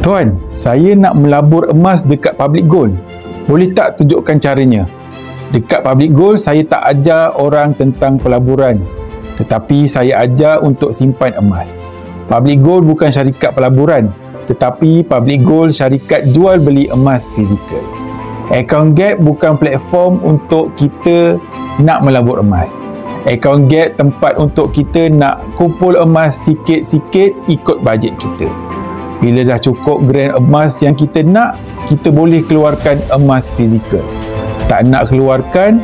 Tuan, saya nak melabur emas dekat Public Gold. Boleh tak tunjukkan caranya? Dekat Public Gold, saya tak ajar orang tentang pelaburan. Tetapi saya ajar untuk simpan emas. Public Gold bukan syarikat pelaburan. Tetapi Public Gold syarikat jual beli emas fizikal. Account Gap bukan platform untuk kita nak melabur emas. Account Gap tempat untuk kita nak kumpul emas sikit-sikit ikut bajet kita. Bila dah cukup gram emas yang kita nak, kita boleh keluarkan emas fizikal. Tak nak keluarkan,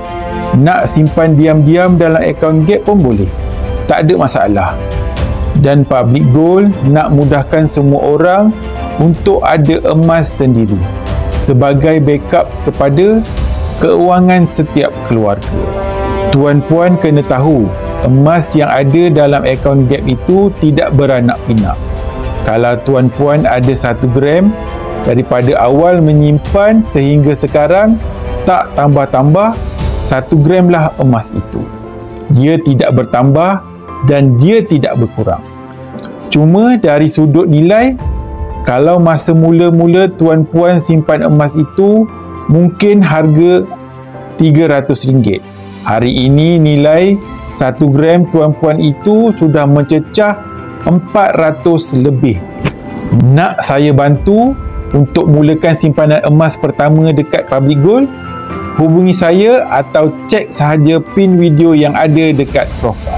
nak simpan diam-diam dalam account Gap pun boleh. Tak ada masalah. Dan Public Gold nak mudahkan semua orang untuk ada emas sendiri sebagai backup kepada keuangan setiap keluarga. Tuan-puan kena tahu, emas yang ada dalam account Gap itu tidak beranak pinak. Kalau tuan-puan ada 1 gram, daripada awal menyimpan sehingga sekarang, tak tambah-tambah, 1 gram lah emas itu. Dia tidak bertambah dan dia tidak berkurang. Cuma dari sudut nilai, kalau masa mula-mula tuan-puan simpan emas itu, mungkin harga RM300. Hari ini nilai 1 gram tuan-puan itu sudah mencecah 400 lebih. Nak saya bantu untuk mulakan simpanan emas pertama dekat Public Gold? Hubungi saya atau cek sahaja pin video yang ada dekat profil.